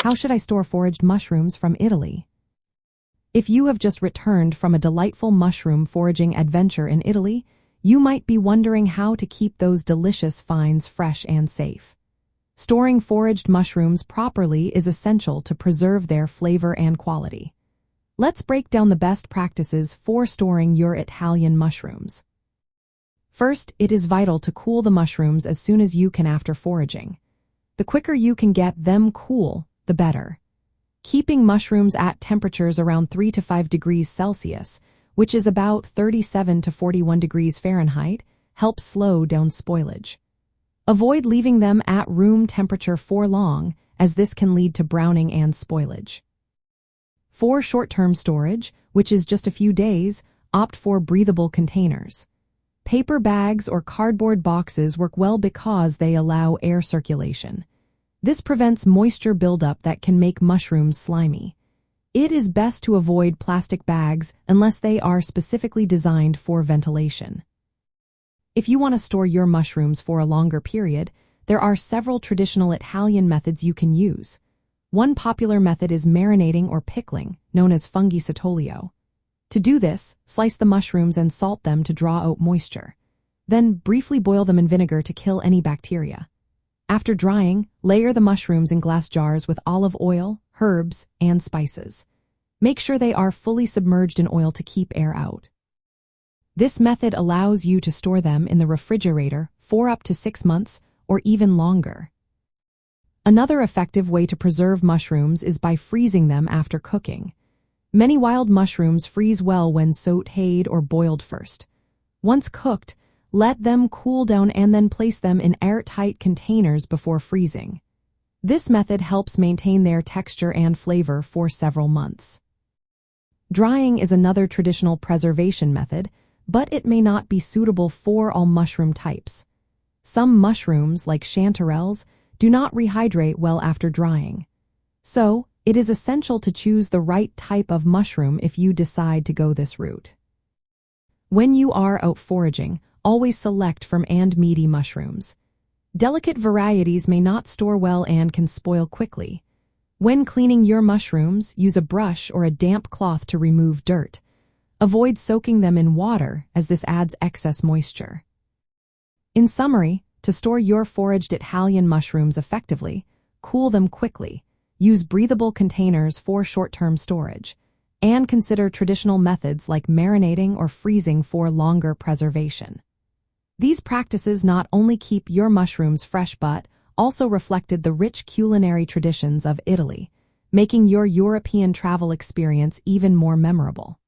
How should I store foraged mushrooms from Italy? If you have just returned from a delightful mushroom foraging adventure in Italy, you might be wondering how to keep those delicious finds fresh and safe. Storing foraged mushrooms properly is essential to preserve their flavor and quality. Let's break down the best practices for storing your Italian mushrooms. First, it is vital to cool the mushrooms as soon as you can after foraging. The quicker you can get them cool, the better. Keeping mushrooms at temperatures around 3 to 5 degrees Celsius, which is about 37 to 41 degrees Fahrenheit, helps slow down spoilage. Avoid leaving them at room temperature for long, as this can lead to browning and spoilage. For short-term storage, which is just a few days, opt for breathable containers. Paper bags or cardboard boxes work well because they allow air circulation. This prevents moisture buildup that can make mushrooms slimy. It is best to avoid plastic bags unless they are specifically designed for ventilation. If you want to store your mushrooms for a longer period, there are several traditional Italian methods you can use. One popular method is marinating or pickling, known as fungisatolio. To do this, slice the mushrooms and salt them to draw out moisture. Then briefly boil them in vinegar to kill any bacteria. After drying, layer the mushrooms in glass jars with olive oil, herbs, and spices. Make sure they are fully submerged in oil to keep air out. This method allows you to store them in the refrigerator for up to 6 months or even longer. Another effective way to preserve mushrooms is by freezing them after cooking. Many wild mushrooms freeze well when sautéed or boiled first. Once cooked, let them cool down and then place them in airtight containers before freezing. This method helps maintain their texture and flavor for several months. Drying is another traditional preservation method, but it may not be suitable for all mushroom types. Some mushrooms, like chanterelles, do not rehydrate well after drying. So, it is essential to choose the right type of mushroom if you decide to go this route. When you are out foraging, always select from and meaty mushrooms. Delicate varieties may not store well and can spoil quickly. When cleaning your mushrooms, use a brush or a damp cloth to remove dirt. Avoid soaking them in water, as this adds excess moisture. In summary, to store your foraged Italian mushrooms effectively, cool them quickly, use breathable containers for short-term storage, and consider traditional methods like marinating or freezing for longer preservation. These practices not only keep your mushrooms fresh but also reflected the rich culinary traditions of Italy, making your European travel experience even more memorable.